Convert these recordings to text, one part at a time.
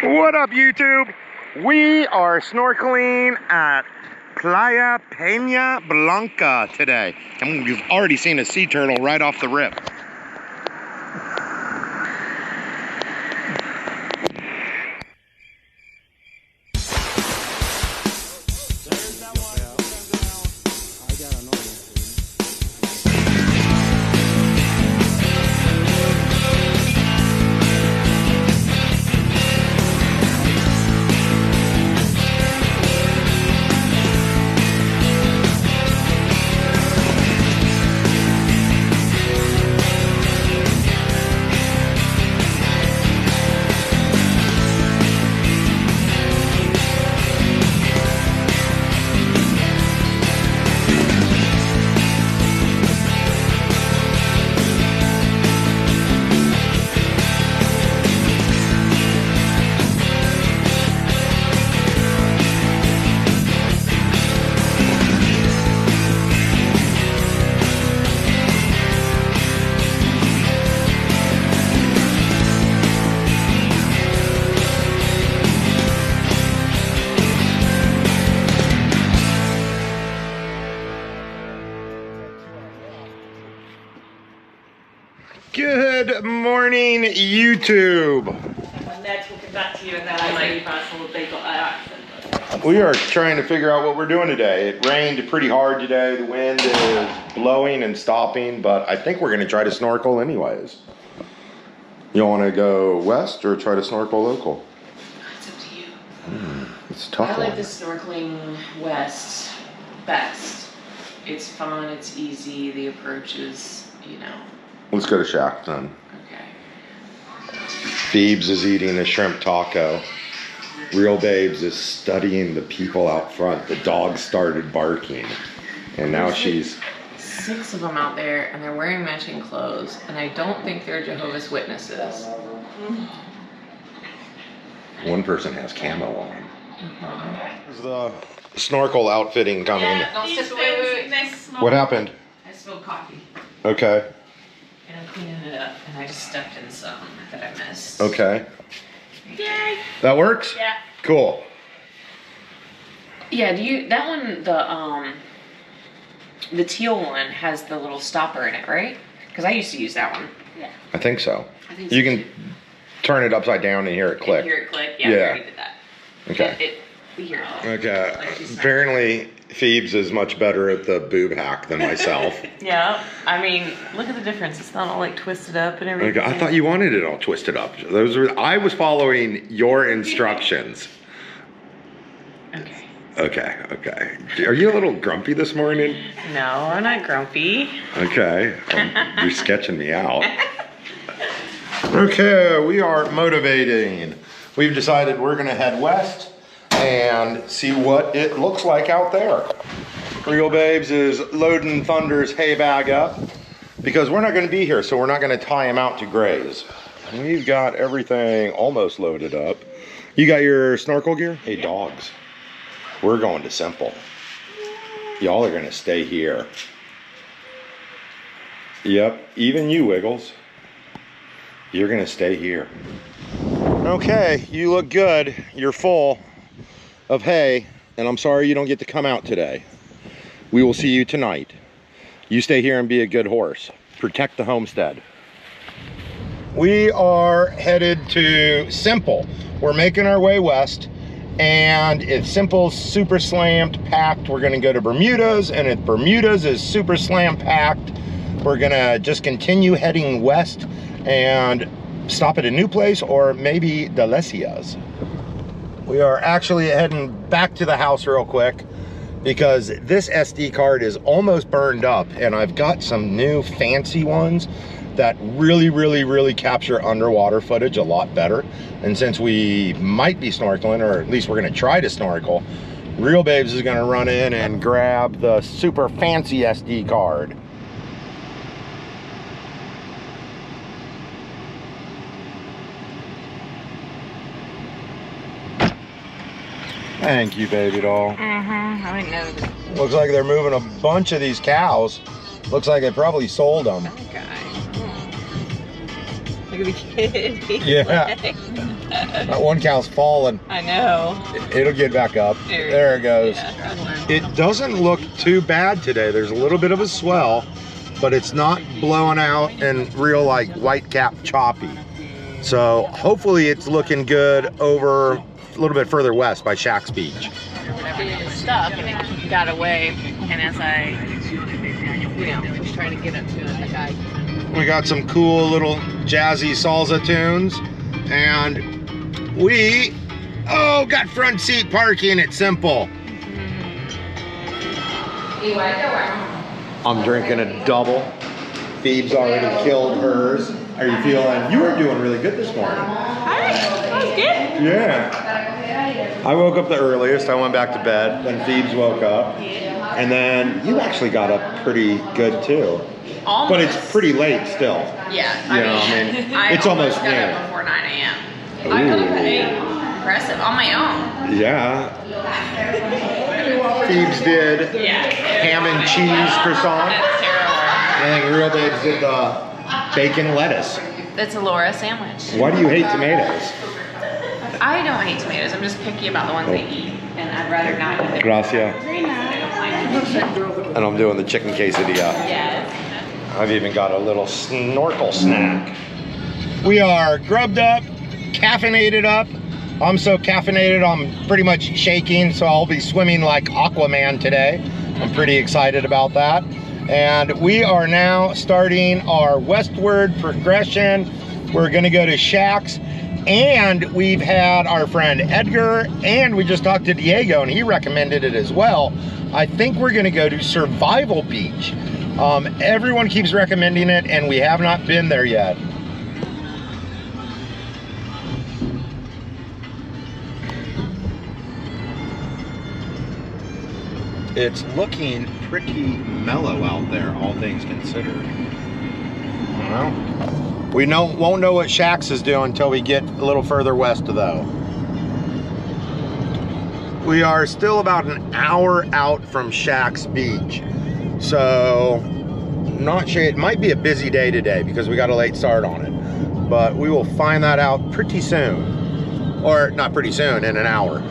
What up, YouTube? We are snorkeling at Playa Penà Blanca today. And we've already seen a sea turtle right off the rip. Good morning, YouTube. When they're talking back to you and they're like, they got that accent. We are trying to figure out what we're doing today. It rained pretty hard today. The wind is blowing and stopping, but I think we're going to try to snorkel anyways. You want to go west or try to snorkel local? It's up to you. It's a tough. I like one. the snorkeling west best. It's fun, it's easy, the approach is, you know. Let's go to Shack then. Okay. Phoebes is eating a shrimp taco. Real Babes is studying the people out front. The dog started barking. And now she's... 6 of them out there and they're wearing matching clothes and I don't think they're Jehovah's Witnesses. One person has camo on. There's the snorkel outfitting coming. Yeah, don't sip food. What happened? I spilled coffee. Okay. And I'm cleaning it up and I just stepped in some that I missed. Okay. Yay! That works? Yeah. Cool. Yeah, that one, the teal one has the little stopper in it, right? Because I used to use that one. Yeah. I think so. I think You so. can turn it upside down and hear it click. Hear it click? Yeah, Yeah. we already did that. Okay. We hear it. Okay. Like she's saying. Apparently, Phoebes is much better at the boob hack than myself. Yeah, I mean, look at the difference. It's not all like twisted up and everything. Okay, I thought you wanted it all twisted up. I was following your instructions. Okay. Okay. Are you a little grumpy this morning? No, I'm not grumpy. Okay. You're sketching me out. Okay, we are motivating. We've decided we're gonna head west and see what it looks like out there. Real Babes is loading Thunder's hay bag up because we're not gonna be here, so we're not gonna tie him out to graze. We've got everything almost loaded up. You got your snorkel gear? Hey, dogs. We're going to Simple. Y'all are gonna stay here. Yep, even you, Wiggles. You're gonna stay here. Okay, you look good. You're full of hay, and I'm sorry you don't get to come out today. We will see you tonight. You stay here and be a good horse. Protect the homestead. We are headed to Simple. We're making our way west, and if Simple's super slammed packed, we're gonna go to Bermuda's, and if Bermuda's is super slam packed, we're gonna just continue heading west and stop at a new place or maybe Delicia's. We are actually heading back to the house real quick because this SD card is almost burned up and I've got some new fancy ones that really capture underwater footage a lot better. And since we might be snorkeling, or at least we're gonna try to snorkel, Real Babes is gonna run in and grab the super fancy SD card. Thank you, baby doll. I didn't know that. Looks like they're moving a bunch of these cows. Looks like they probably sold them. Okay. gotta be kidding me. Yeah. That one cow's falling. I know. It'll get back up. There it goes. Yeah. It doesn't look too bad today. There's a little bit of a swell, but it's not blowing out and real like white cap choppy. So hopefully it's looking good over a little bit further west by Shack's Beach. It was stuck and it got away. And as I, was trying to get up to it, the guy. We got some cool little jazzy salsa tunes, and we got front seat parking at Simple. I'm drinking a double. Phoebe's already killed hers. Are you feeling? You were doing really good this morning. Alright, that was good. Yeah. I woke up the earliest. I went back to bed. Then Phoebe's woke up, and then you actually got up pretty good too. Almost. But it's pretty late still. Yeah, I mean, it's almost got noon. up before 9 a.m. I got up at 8. Impressive, on my own. Yeah. Phoebe's did ham and cheese croissant. That's terrible. I think Real Babes did the bacon lettuce. It's a Laura sandwich. Why do you hate tomatoes? I don't hate tomatoes. I'm just picky about the ones I eat, and I'd rather not eat them. Gracias. I don't like them. And I'm doing the chicken quesadilla. Yes. I've even got a little snorkel snack. We are grubbed up, caffeinated up. I'm so caffeinated, I'm pretty much shaking, so I'll be swimming like Aquaman today. I'm pretty excited about that. And we are now starting our westward progression. We're gonna go to Shack's, and we've had our friend Edgar, and we just talked to Diego, and he recommended it as well. I think we're gonna go to Survival Beach. Everyone keeps recommending it, and we have not been there yet. It's looking pretty mellow out there, all things considered. Well, we won't know what Shack's is doing until we get a little further west, though. We are still about an hour out from Shack's Beach, so not sure. It might be a busy day today because we got a late start on it, but we will find that out pretty soon, or not pretty soon, in an hour.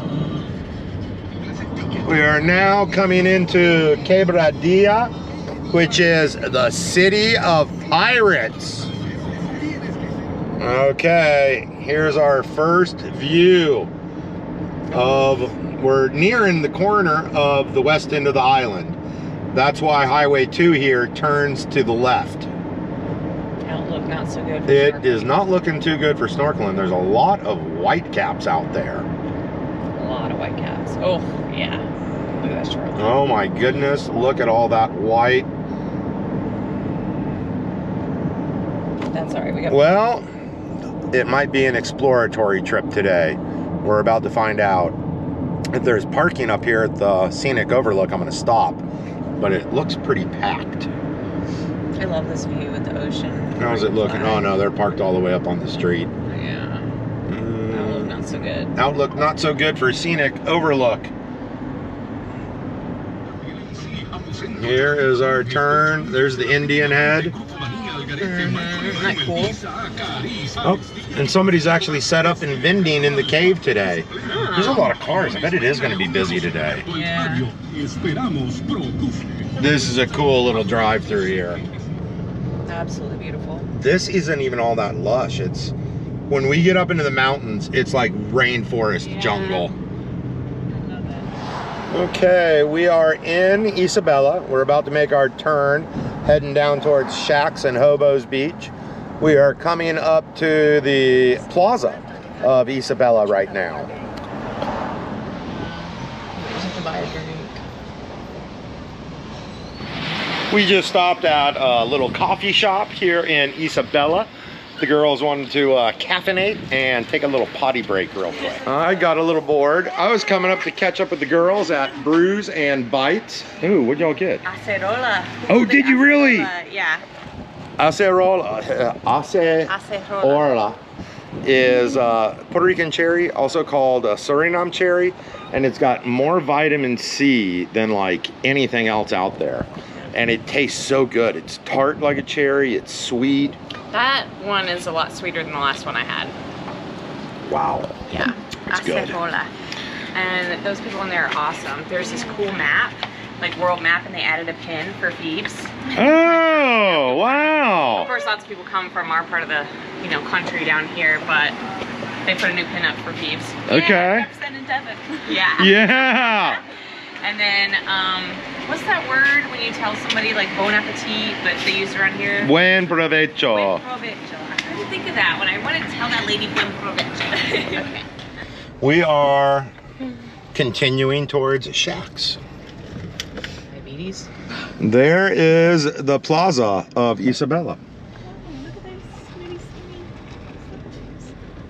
We are now coming into Quebradilla, which is the city of pirates. Okay, here's our first view of, we're nearing the corner of the west end of the island. That's why Highway 2 here turns to the left. Outlook not so good for It snorkeling. is not looking too good for snorkeling. There's a lot of white caps out there. A lot of white caps. Oh, yeah. Look at that short. Oh my goodness, look at all that white. That's all right. We got. Well, it might be an exploratory trip today. We're about to find out. If there's parking up here at the scenic overlook, I'm going to stop. But it looks pretty packed. I love this view with the ocean. How's it looking? Oh no, they're parked all the way up on the street. Yeah. Outlook not so good. Outlook not so good for scenic overlook. Here is our turn. There's the Indian Head. Isn't that cool? Oh, and somebody's actually set up and vending in the cave today. There's a lot of cars. I bet it is going to be busy today. Yeah. This is a cool little drive-through here. Absolutely beautiful. This isn't even all that lush. It's, when we get up into the mountains, it's like rainforest jungle. I love that. Okay, we are in Isabella. We're about to make our turn, heading down towards Shack's and Hobos Beach. We are coming up to the plaza of Isabella right now. Just to buy a drink. We just stopped at a little coffee shop here in Isabella. The girls wanted to caffeinate and take a little potty break real quick. I got a little bored. I was coming up to catch up with the girls at Brews and Bites. Ooh, what'd y'all get? Acerola. Oh, did you really? Yeah. Acerola. Acerola is Puerto Rican cherry, also called Suriname cherry, and it's got more vitamin C than like anything else out there. And it tastes so good. It's tart like a cherry, it's sweet. That one is a lot sweeter than the last one I had. Wow. Yeah. That's good. Acecola. And those people in there are awesome. There's this cool map, like world map, and they added a pin for Phoebes. Oh, wow. Of course, lots of people come from our part of the, you know, country down here, but they put a new pin up for Phoebes. Okay. Yeah, representing Devon. Yeah. Yeah. And then, what's that word when you tell somebody like bon appetit, but they use it around here? Buen provecho. Buen provecho. I tried to think of that when I wanted to tell that lady buen provecho. Okay. We are continuing towards shacks. Diabetes. There is the plaza of Isabella.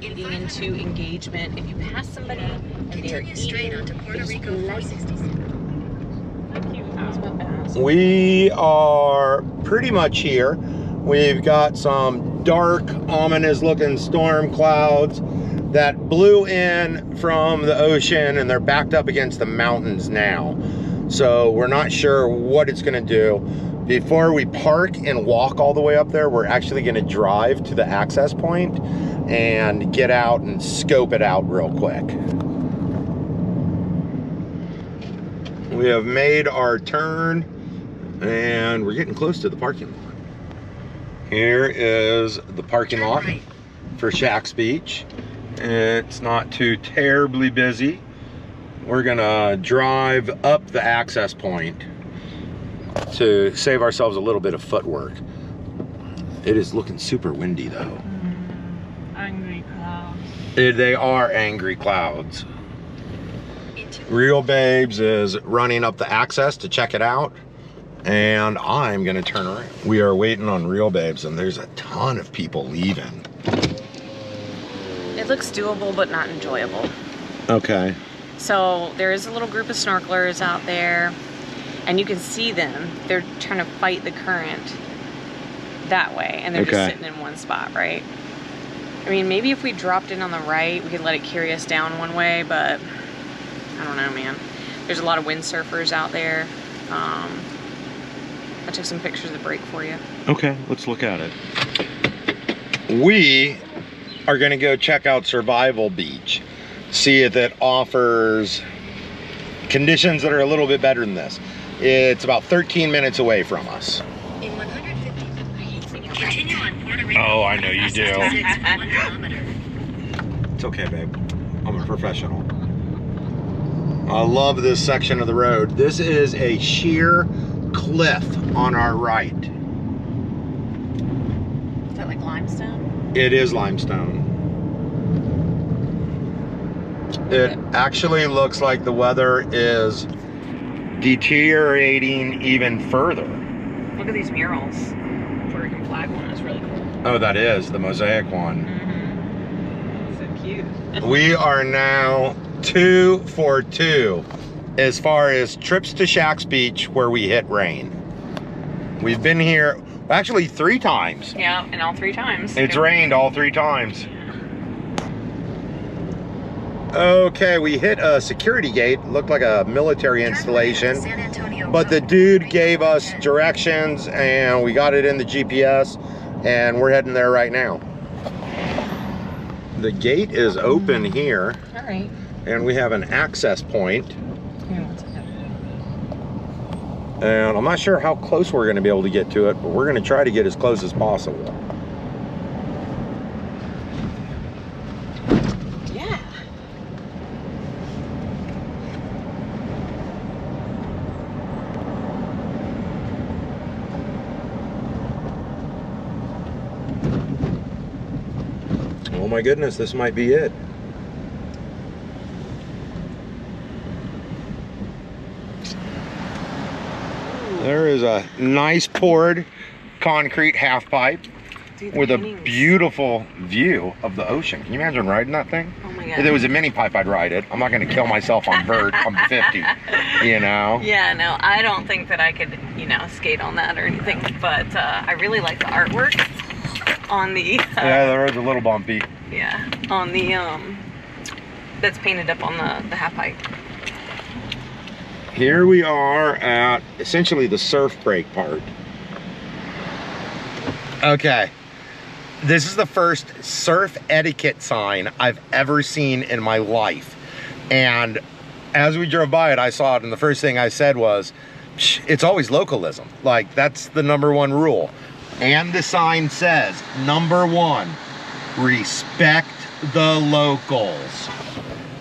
Getting into engagement. If you pass somebody and they're eating, onto Puerto Rico 467. We are pretty much here. We've got some dark, ominous looking storm clouds that blew in from the ocean, and they're backed up against the mountains now. So we're not sure what it's gonna do. Before we park and walk all the way up there, we're actually gonna drive to the access point and get out and scope it out real quick. We have made our turn and we're getting close to the parking lot. Here is the parking lot for Shacks Beach. It's not too terribly busy. We're gonna drive up the access point to save ourselves a little bit of footwork. It is looking super windy though. Angry clouds. They are angry clouds. Real Babes is running up the access to check it out, and I'm gonna turn around. We are waiting on Real Babes, and there's a ton of people leaving. It looks doable, but not enjoyable. Okay. So there is a little group of snorkelers out there, and you can see them. They're trying to fight the current that way, and they're just sitting in one spot, right? I mean, maybe if we dropped in on the right, we could let it carry us down one way, but I don't know, man. There's a lot of windsurfers out there. I took some pictures of the break for you. Okay, let's look at it. We are gonna go check out Survival Beach. See if it offers conditions that are a little bit better than this. It's about 13 minutes away from us. In 150, continue on Puerto Rico. Oh, I know you do. 66 for 1 kilometer. It's okay, babe. I'm a professional. I love this section of the road. This is a sheer cliff on our right. Is that like limestone? It is limestone. It actually looks like the weather is deteriorating even further. Look at these murals. Puerto Rican flag one is really cool. Oh, that is the mosaic one. So cute. We are now 2 for 2 as far as trips to Shacks Beach where we hit rain. We've been here actually 3 times. Yeah, and all 3 times. It's rained all 3 times. Okay, we hit a security gate. Looked like a military installation, but the dude gave us directions and we got it in the GPS and we're heading there right now. The gate is open here. All right. And we have an access point. Here, one second. And I'm not sure how close we're gonna be able to get to it, but we're gonna try to get as close as possible. Yeah. Oh my goodness, this might be it. There is a nice poured concrete half pipe with a beautiful view of the ocean. Can you imagine riding that thing? Oh my god. If there was a mini pipe, I'd ride it. I'm not going to kill myself on vert. I'm 50, you know? Yeah, no, I don't think that I could, you know, skate on that or anything, but I really like the artwork on the... yeah, the road's a little bumpy. Yeah, on the, that's painted up on the half pipe. Here we are at essentially the surf break part. Okay, This is the first surf etiquette sign I've ever seen in my life. And as we drove by it, I saw it, and the first thing I said was, it's always localism. Like, that's the #1 rule. And the sign says, #1, respect the locals.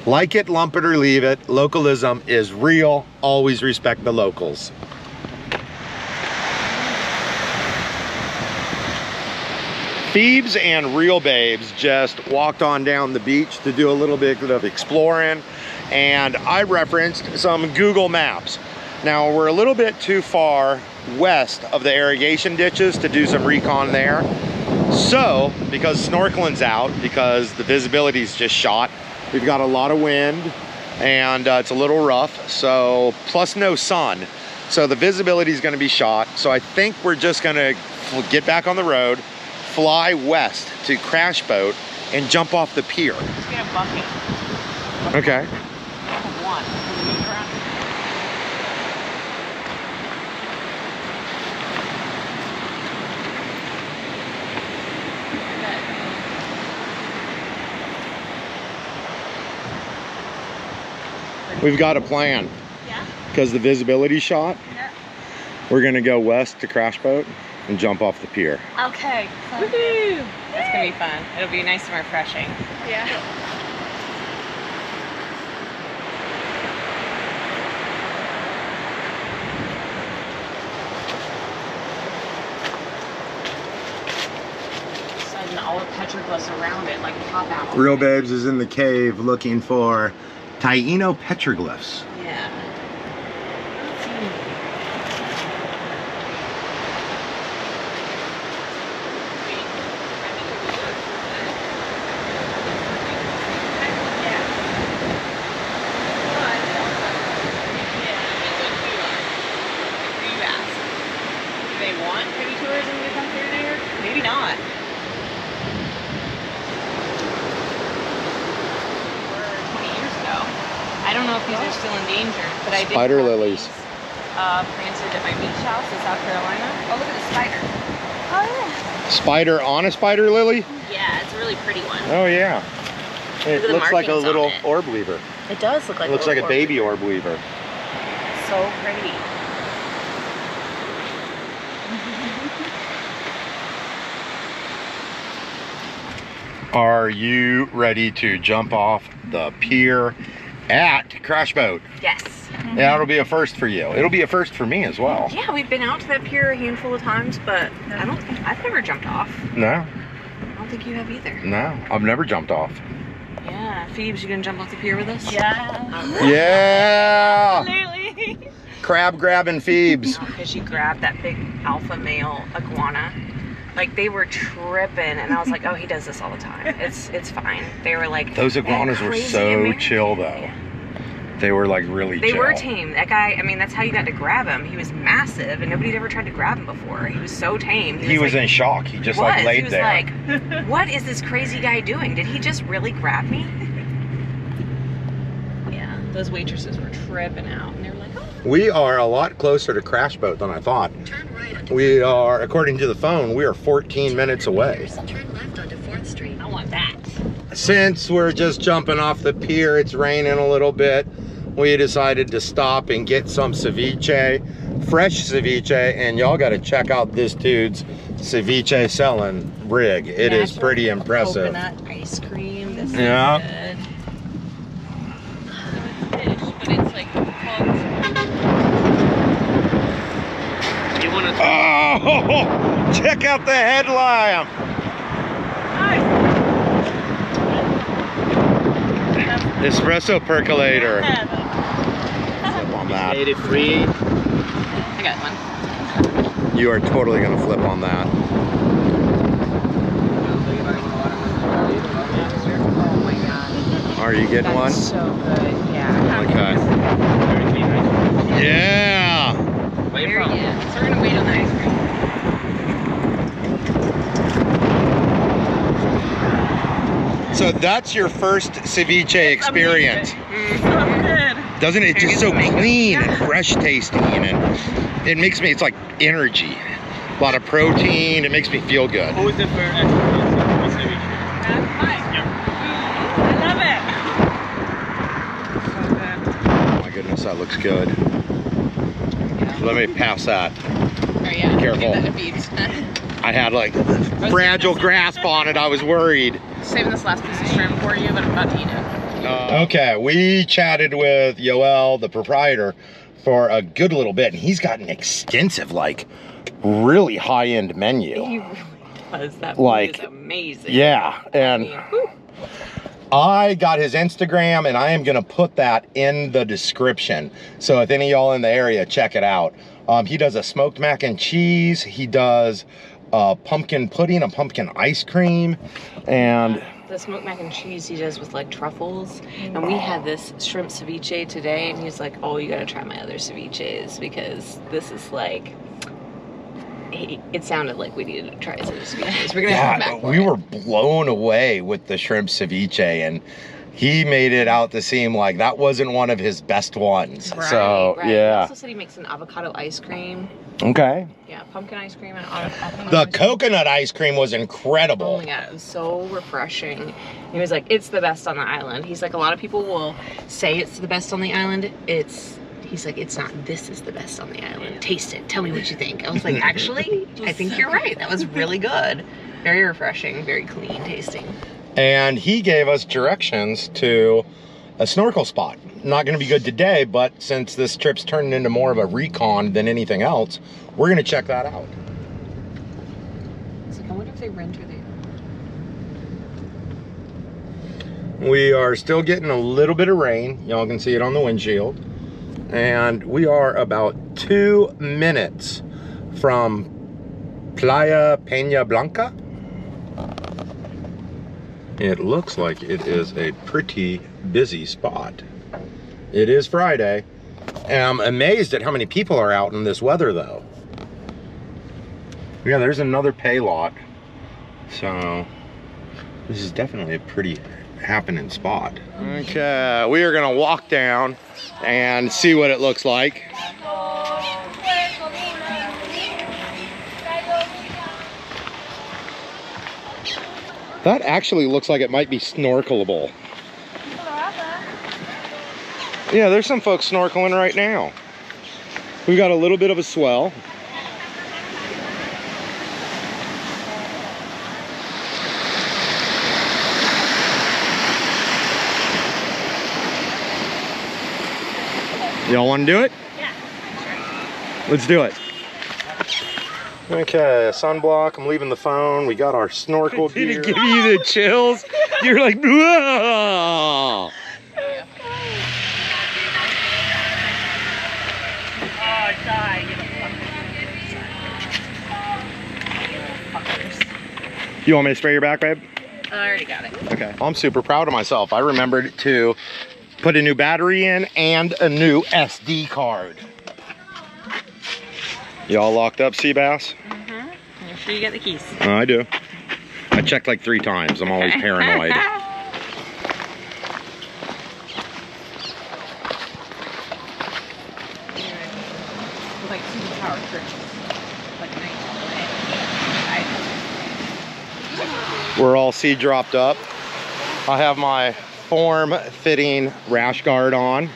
Like it, lump it, or leave it. Localism is real. Always respect the locals. Phoebes and Real Babes just walked on down the beach to do a little bit of exploring, and I referenced some Google Maps. Now, we're a little bit too far west of the irrigation ditches to do some recon there. So, because snorkeling's out, because the visibility's just shot, we've got a lot of wind, and it's a little rough, so, plus no sun. So the visibility is gonna be shot. So I think we're just gonna get back on the road, fly west to Crashboat, and jump off the pier. Let's get a bucket. Okay. One. Move around. We've got a plan. Yeah. Because the visibility shot, Yeah. we're gonna go west to Crashboat and jump off the pier. Okay. Woohoo! That's gonna be fun. It'll be nice and refreshing. Yeah. And all the petroglyphs around it, like pop out. Real Babes is in the cave looking for Taino petroglyphs. Yeah. Maybe not. I don't know if these are still endangered, but I did. Spider have lilies. these, planted at my beach house in South Carolina. Oh, look at the spider. Oh yeah. Spider on a spider lily? Yeah, it's a really pretty one. Oh yeah. It Look at the looks like a markings on little it. orb weaver. It does look like. It looks like a baby orb weaver. So pretty. Are you ready to jump off the pier at Crashboat? Yes. Yeah, it'll be a first for you. It'll be a first for me as well. Yeah, we've been out to that pier a handful of times, but I don't think I've never jumped off. No, I don't think you have either. no, I've never jumped off. Yeah, Phoebes, you gonna jump off the pier with us? Yeah. Yeah! Absolutely. Crab grabbing Phoebes. Because she grabbed that big alpha male iguana. Like, they were tripping, and I was like, oh, he does this all the time. It's fine. They were like, Those iguanas were crazy so American. chill though. Yeah. They were like really They chill. were tame. That guy, I mean, that's how you got to grab him. He was massive, and nobody'd ever tried to grab him before. He was so tame. He was like, in shock. He just he like was. laid He was there. like, what is this crazy guy doing? Did he just really grab me? Yeah, those waitresses were tripping out, and they were like, oh. We are a lot closer to Crashboat than I thought. Turn right onto We are, according to the phone, we are 14 minutes away. Turn left onto 4th Street. I want that. Since we're just jumping off the pier, it's raining a little bit, we decided to stop and get some ceviche, fresh ceviche, and y'all got to check out this dude's ceviche selling rig. It is Natural pretty impressive. Coconut ice cream. This Yeah. is good. Fish, but it's like cooked. You want to? Oh, check out the headlamp. Espresso percolator. Flip on that. 83. I got one. You are totally gonna flip on that. Oh my god. Are you getting one? That's so good. Yeah. Okay. 33, right? Yeah. Where Very from? good. So we're gonna wait on the ice cream. So that's your first ceviche experience. Good. Doesn't it? It's just so clean and fresh tasting, and it makes me, it's like energy. A lot of protein, it makes me feel good. Who is the first? that looks good. Yeah. Let me pass that. Oh yeah. Careful. Give that a beat. I had like a fragile grasp on it. I was worried. Saving this last piece of shrimp for you, but I'm about to eat it. Okay, we chatted with Yoel, the proprietor, for a good little bit, and he's got an extensive, like, really high-end menu. He really does. That Like, food is amazing. Yeah, and I mean, whew. I got his Instagram, and I am gonna put that in the description. So if any of y'all in the area, check it out. He does a smoked mac and cheese. He does pumpkin pudding, a pumpkin ice cream, and the smoked mac and cheese he does with like truffles. And we had this shrimp ceviche today, and he's like, oh, you gotta try my other ceviches because this is like, it sounded like we needed to try some ceviches. We're gonna have to come back for we it. were blown away with the shrimp ceviche, and he made it out to seem like that wasn't one of his best ones. Right, So right. He yeah. also said he makes an avocado ice cream. Okay. Yeah, pumpkin ice cream and avocado The ice cream. coconut ice cream was Oh incredible. my god, it was so refreshing. He was like, it's the best on the island. He's like, a lot of people will say it's the best on the island. He's like, it's not, this is the best on the island. Taste it, tell me what you think. I was like, actually, I think you're right. That was really good. Very refreshing, very clean tasting. And he gave us directions to a snorkel spot. Not gonna be good today, but since this trip's turning into more of a recon than anything else, we're gonna check that out. I wonder if they rent or they... We are still getting a little bit of rain. Y'all can see it on the windshield. And we are about 2 minutes from Playa Blanca. It looks like it is a pretty busy spot. It is Friday, and I'm amazed at how many people are out in this weather though. Yeah, there's another pay lot. So this is definitely a pretty happening spot. Okay, we are gonna walk down and see what it looks like. That actually looks like it might be snorkelable. Yeah, there's some folks snorkeling right now. We've got a little bit of a swell. Y'all want to do it? Yeah. Let's do it. Okay, sunblock. I'm leaving the phone. We got our snorkel gear. Did it give you the chills? You're like, whoa! You want me to spray your back, babe? I already got it. Okay. I'm super proud of myself. I remembered to put a new battery in and a new SD card. Y'all locked up, Seabass? Mm-hmm. Make sure you get the keys. I do. I checked like 3 times. I'm always paranoid. Like super power trips. Like night. We're all seat dropped up. I have my form-fitting rash guard on.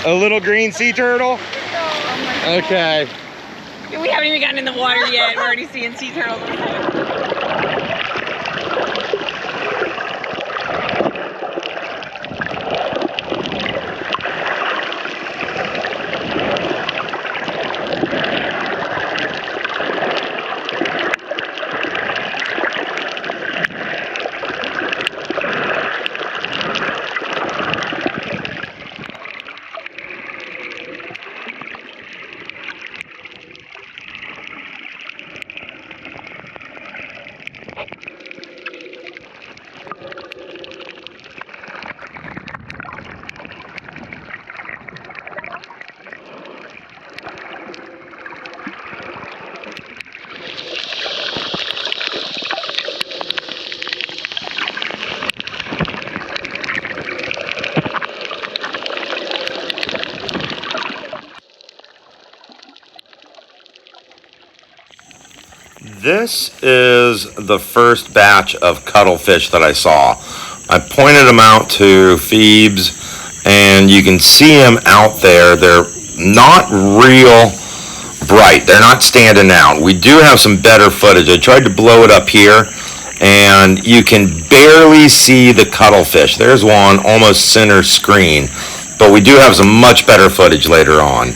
A little green sea turtle? Okay. We haven't even gotten in the water yet. We're already seeing sea turtles. This is the first batch of cuttlefish that I saw. I pointed them out to Phoebes and you can see them out there. They're not real bright. They're not standing out. We do have some better footage. I tried to blow it up here, and you can barely see the cuttlefish. There's one almost center screen, but we do have some much better footage later on.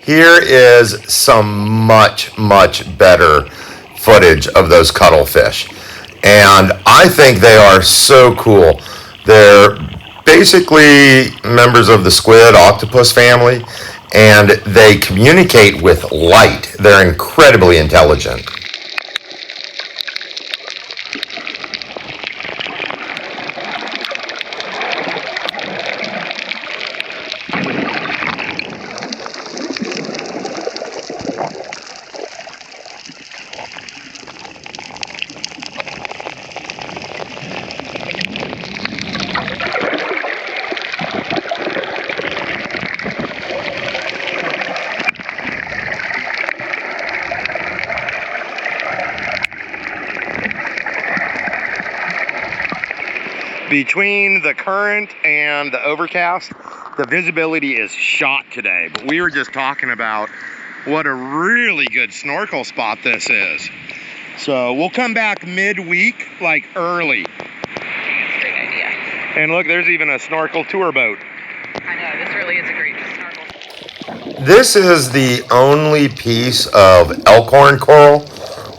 Here is some much better footage of those cuttlefish. And I think they are so cool. They're basically members of the squid octopus family, and they communicate with light. They're incredibly intelligent. Between the current and the overcast, the visibility is shot today. But we were just talking about what a really good snorkel spot this is. So we'll come back midweek, like early. Great idea. And look, there's even a snorkel tour boat. I know, this really is a great snorkel. This is the only piece of elkhorn coral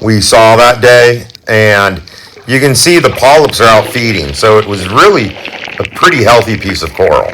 we saw that day, and you can see the polyps are out feeding, so it was really a pretty healthy piece of coral.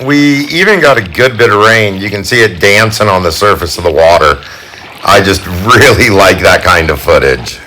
We even got a good bit of rain. You can see it dancing on the surface of the water. I just really like that kind of footage.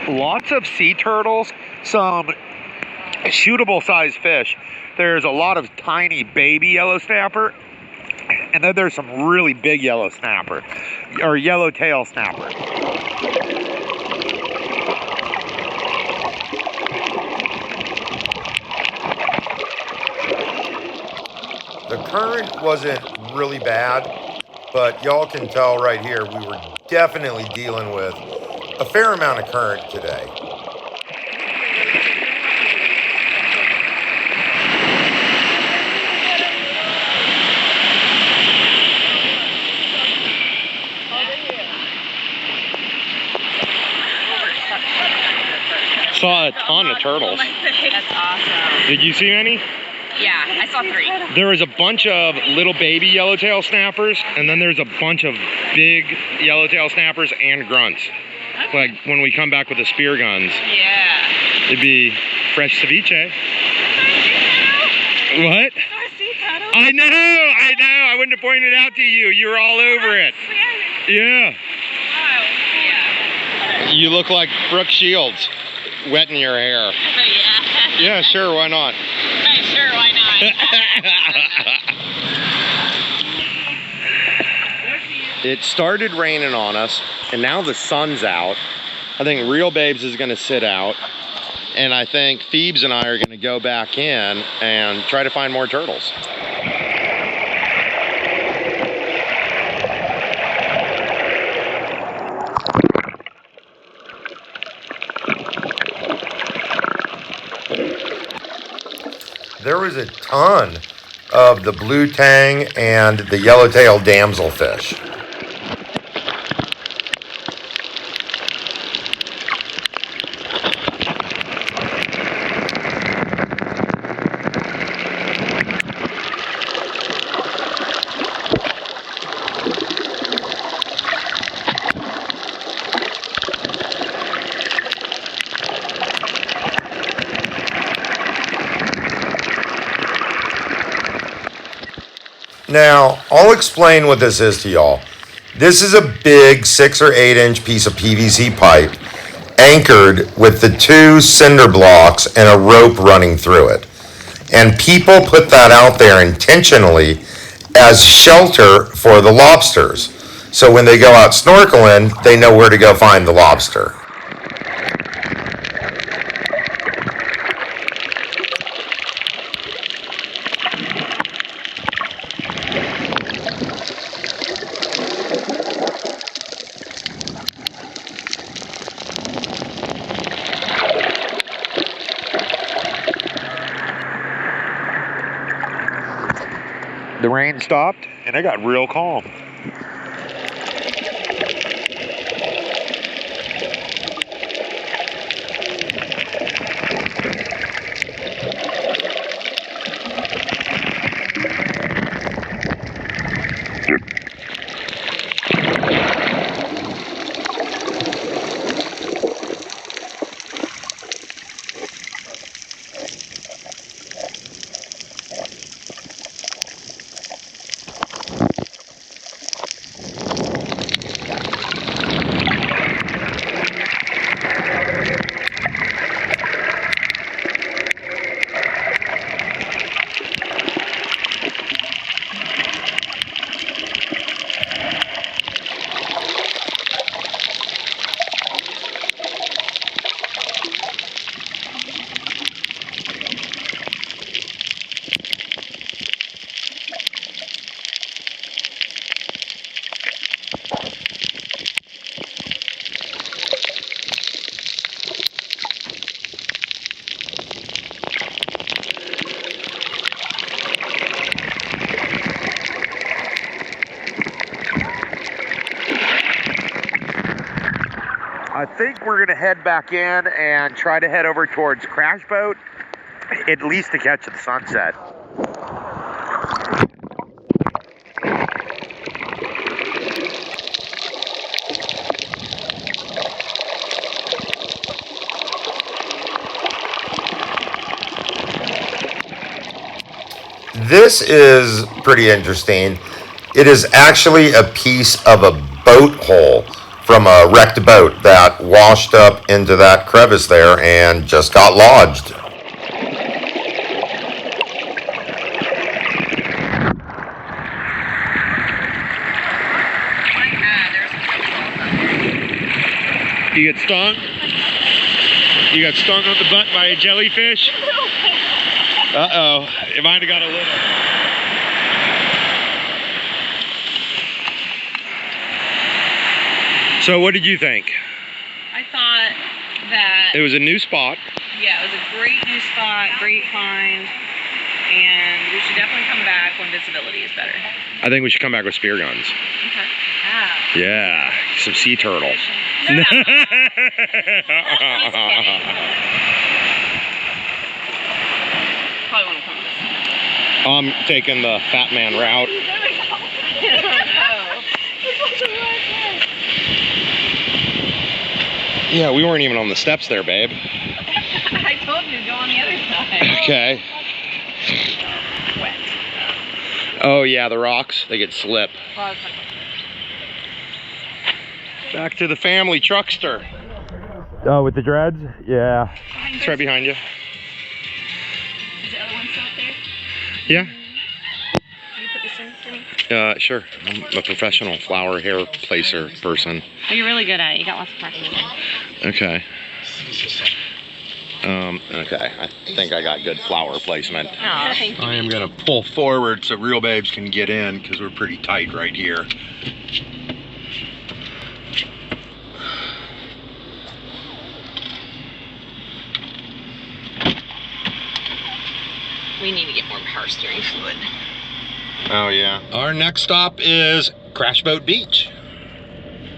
Lots of sea turtles, some shootable sized fish. There's a lot of tiny baby yellow snapper, and then there's some really big yellow snapper, or yellowtail snapper. The current wasn't really bad, but y'all can tell right here we were definitely dealing with a fair amount of current today. Saw a ton of turtles. That's awesome. Did you see any? Yeah, I saw 3. There was a bunch of little baby yellowtail snappers, and then there's a bunch of big yellowtail snappers and grunts. Like when we come back with the spear guns. Yeah. It'd be fresh ceviche. What? I know. I wouldn't have pointed it out to you. You were all over it. Yeah. You look like Brooke Shields, wetting your hair. Yeah. Yeah, sure, why not? Sure, why not? It started raining on us, and now the sun's out. I think Real Babes is gonna sit out, and I think Phoebes and I are gonna go back in and try to find more turtles. There was a ton of the blue tang and the yellowtail damselfish. Now, I'll explain what this is to y'all. This is a big 6 or 8 inch piece of PVC pipe anchored with the 2 cinder blocks and a rope running through it. And people put that out there intentionally as shelter for the lobsters. So when they go out snorkeling, they know where to go find the lobster. The rain stopped and it got real calm. I think we're gonna head back in and try to head over towards Crashboat, at least to catch the sunset. This is pretty interesting. It is actually a piece of a boat hull from a wrecked boat that washed up into that crevice there and just got lodged. You get stung? You got stung on the butt by a jellyfish? Uh-oh, it might have got a little. So what did you think? I thought that, It was a new spot. yeah, it was a great new spot, great find, and we should definitely come back when visibility is better. I think we should come back with spear guns. Okay. Ah. Yeah, some sea turtle. Probably want to come this. I'm taking the fat man route. Yeah, we weren't even on the steps there, babe. I told you to go on the other side. Okay. Wet. Oh yeah, the rocks, they get slip. Well, it's like, Back to the family truckster. Oh, with the dreads? Yeah. It's right behind you. is the other one still up there? Yeah. Can you put this in for me? Sure. I'm a professional flower hair placer person. Oh, you're really good at it. You got lots of practice. Okay. Okay. I think I got good flower placement. Oh, thank you. I am gonna pull forward so real babes can get in because we're pretty tight right here. We need to get more power steering fluid. Oh yeah. Our next stop is Crashboat Beach.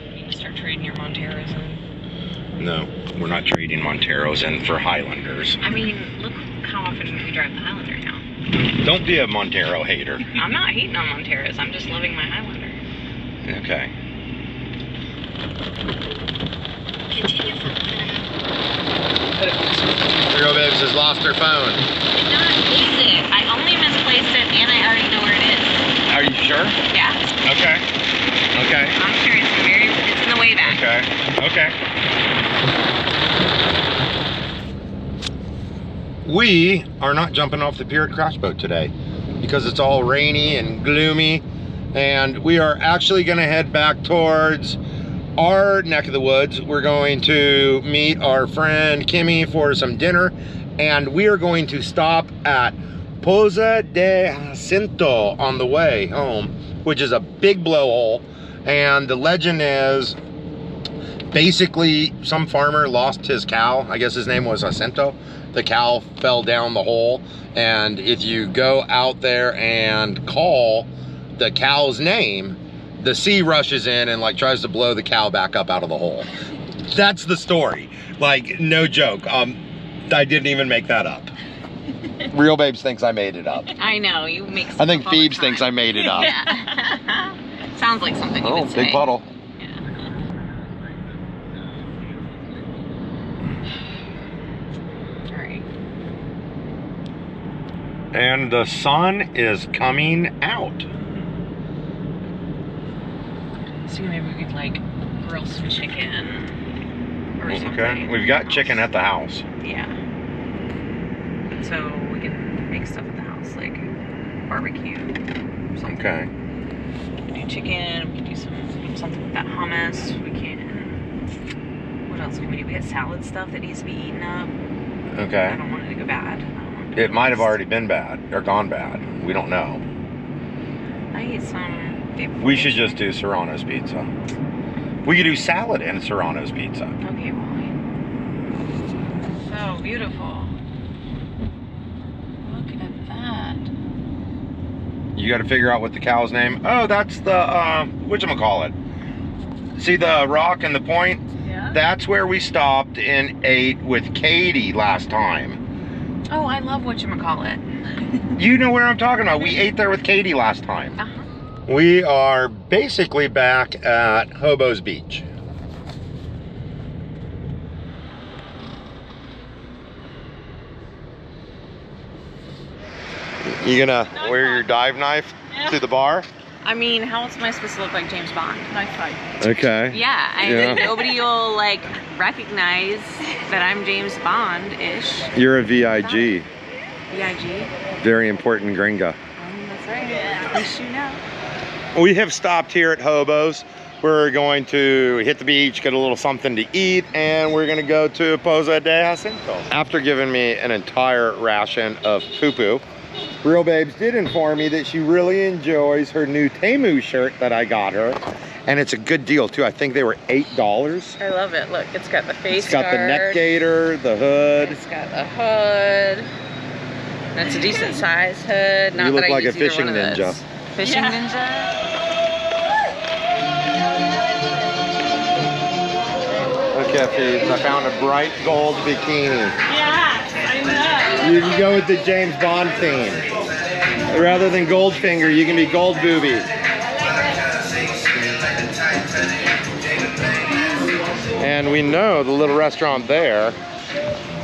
You need to start trading your Monteros in. No, we're not trading Monteros in for Highlanders. I mean, look how often we drive the Highlander now. Don't be a Montero hater. I'm not hating on Monteros. I'm just loving my Highlander. Okay. Continue for 1.5. Real babes has lost her phone. Did not lose it. I only misplaced it, and I already know where it is. Are you sure? Yeah. Okay. Okay. I'm sure it's in the way back. Okay. Okay. We are not jumping off the pier at Crashboat today because it's all rainy and gloomy, and we are actually going to head back towards our neck of the woods. We're going to meet our friend Kimmy for some dinner, and we are going to stop at Poza de Jacinto on the way home, which is a big blowhole. And the legend is basically some farmer lost his cow. I guess his name was Jacinto. The cow fell down the hole, and if you go out there and call the cow's name, the sea rushes in and like tries to blow the cow back up out of the hole. That's the story. Like, no joke. I didn't even make that up. Real Babes thinks I made it up. I know, you make I think stuff all the Phoebes thinks I time. made it up. Yeah. Sounds like something you Oh, would say. big puddle. Yeah. All right. And the sun is coming out. So maybe we could like grill some chicken or something. Okay, we've got chicken at the house. Yeah. So we can make stuff at the house, like barbecue. Something. Okay. We can do chicken. We can do something with that hummus. We can. What else can we do? We got salad stuff that needs to be eaten up. I Okay. don't want it to go bad. I don't want It might have already been bad or gone bad. We don't know. I ate some. We should just do Serrano's pizza. We could do salad and Serrano's pizza. Okay, Wally. So beautiful. Look at that. You got to figure out what the cow's name. Oh, that's the whatchamacallit. See the rock and the point? Yeah. That's where we stopped and ate with Katie last time. Oh, I love whatchamacallit. You know where I'm talking about. We ate there with Katie last time. Uh-huh. We are basically back at Hobos Beach. You gonna wear your dive knife to the bar? I mean, how else am I supposed to look like James Bond? Knife fight. Okay. Yeah, nobody will like recognize that I'm James Bond-ish. You're a VIG. VIG. Very important gringa. That's right. At least you know. We have stopped here at Hobos. We're going to hit the beach, get a little something to eat, and we're gonna go to Poza de Jacinto. After giving me an entire ration of poo-poo, Real Babes did inform me that she really enjoys her new Temu shirt that I got her, And it's a good deal too. I think they were $8. I love it. Look, it's got the face It's got guard. the neck gaiter, the hood. It's got the hood. That's a decent size hood. Not You look that I like a use either fishing one of ninja. those. Fishing ninja? Okay, Phoebes, I found a bright gold bikini. Yes, I know. You can go with the James Bond theme. Rather than Goldfinger, you can be Gold Booby. And we know the little restaurant there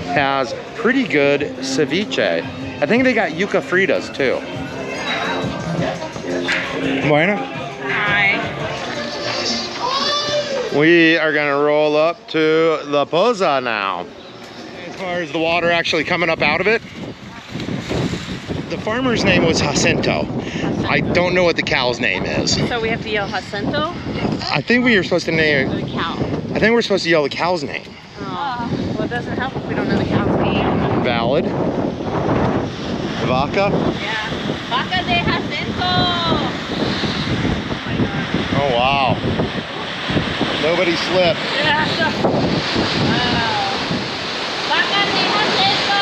has pretty good ceviche. I think they got yuca fritas too. Bueno. Hi. We are gonna roll up to the Poza now. As far as the water actually coming up out of it, the farmer's name was Jacinto. I don't know what the cow's name is. So we have to yell Jacinto? I think we were supposed to name. The cow. I think we're supposed to yell the cow's name. Oh, well, it doesn't help if we don't know the cow's name. Valid. Vaca. Yeah. Vaca de Jacinto. Oh wow. Nobody slipped. Yeah. Vaca de Jacinto.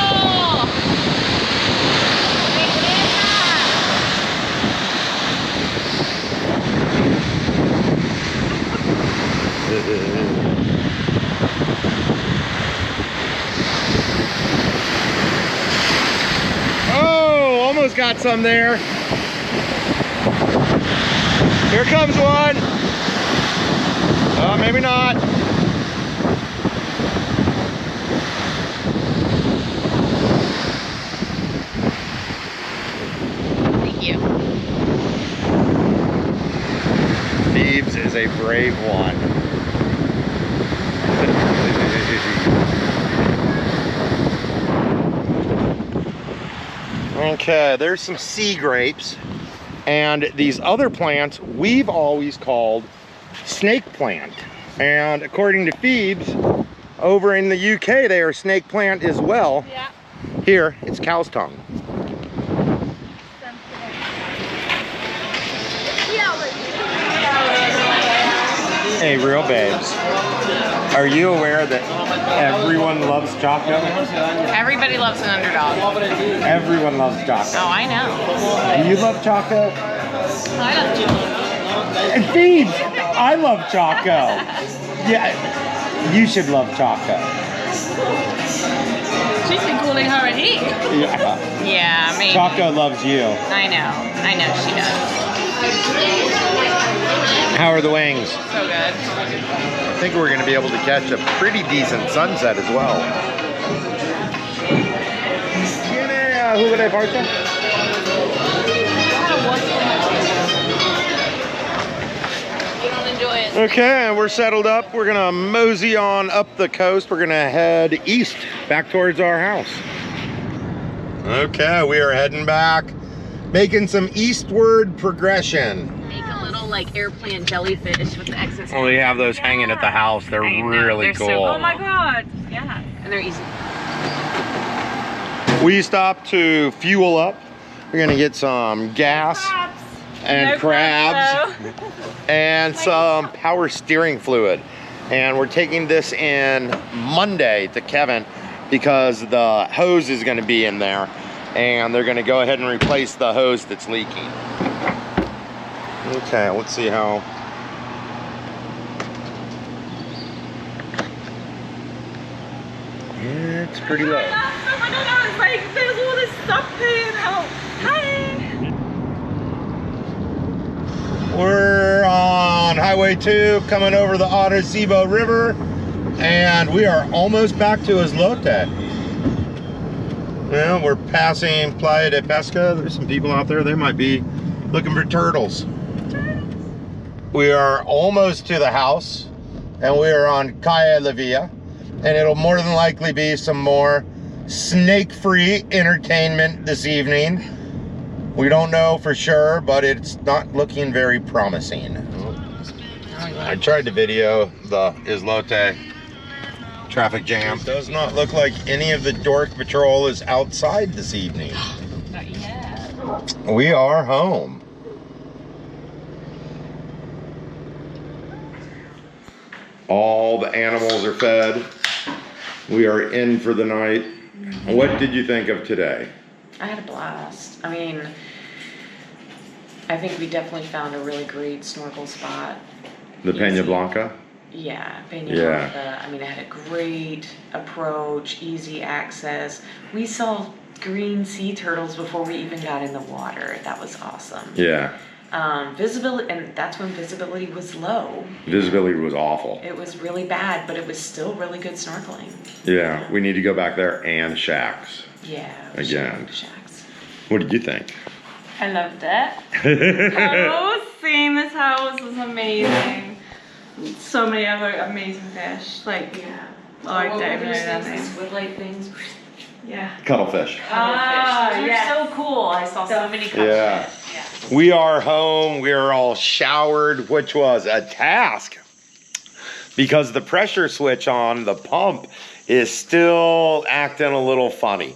Oh, almost got some there. Here comes one. Oh, maybe not. Thank you. Phoebes is a brave one. Okay, there's some sea grapes, and these other plants we've always called snake plant. And according to Phoebes, over in the UK they are snake plant as well. Yeah. Here, it's cow's tongue. Hey, real babes, are you aware that everyone loves Choco? Everybody loves an underdog. Everyone loves Choco. Oh, I know. Do you love Choco? I love you. And Phoebes, I love Choco. Yeah, you should love Choco. She's been calling her a he. Yeah. Yeah, maybe. Choco loves you. I know she does. How are the wings? So good. I think we're going to be able to catch a pretty decent sunset as well. ¿Tiene jugo de parcha? You don't enjoy it. Okay, we're settled up. We're gonna mosey on up the coast. We're gonna head east, back towards our house. Okay, we are heading back, making some eastward progression. Make a little like airplane jellyfish with the excess. Well, we have those hanging at the house. They're really cool. Oh my god! Yeah, and they're easy. We stopped to fuel up. We're gonna get some gas and No crabs crabs, and some power steering fluid. And we're taking this in Monday to Kevin because the hose is gonna be in there and they're gonna go ahead and replace the hose that's leaking. Okay, let's see how. Yeah, it's pretty low. I don't know. It's like there's all this stuff paying out. Hi. We're on Highway 2 coming over the Arecibo River and we are almost back to Islote. Well, we're passing Playa de Pesca. There's some people out there. They might be looking for turtles. We are almost to the house and we are on Calle La Villa and it'll more than likely be some more snake-free entertainment this evening. We don't know for sure, but it's not looking very promising. I tried to video the Islote traffic jam. It does not look like any of the Dork Patrol is outside this evening. Not yet. We are home. All the animals are fed. We are in for the night. What did you think of today? I had a blast. I mean, I think we definitely found a really great snorkel spot. The Penà Blanca? Yeah, Penà Yeah. Blanca. I mean, it had a great approach, easy access. We saw green sea turtles before we even got in the water. That was awesome. Yeah. Visibility, and that's when visibility was low. Visibility was awful. It was really bad, but it was still really good snorkeling. Yeah, we need to go back there and shacks. Yeah. Again. Shacks. What did you think? I loved it. Oh, seeing this house was amazing. So many other amazing fish. Like, Yeah. I what don't were know those that things, name. squid-like things? Yeah. Cuttlefish. Ah, Cuttlefish. They're yes. so cool. I saw so many cuttlefish. Yeah. Yeah. We are home. We are all showered, which was a task because the pressure switch on the pump is still acting a little funny.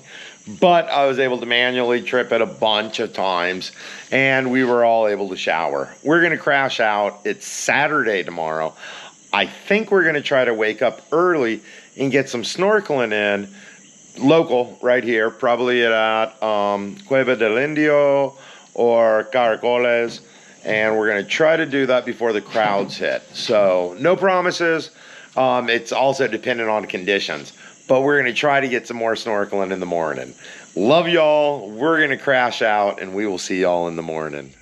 But I was able to manually trip it a bunch of times and we were all able to shower. We're going to crash out. It's Saturday tomorrow. I think we're going to try to wake up early and get some snorkeling in local right here, probably at Cueva del Indio or Caracoles, and we're going to try to do that before the crowds hit. So no promises. It's also dependent on conditions, but we're going to try to get some more snorkeling in the morning. Love y'all. We're going to crash out and we will see y'all in the morning.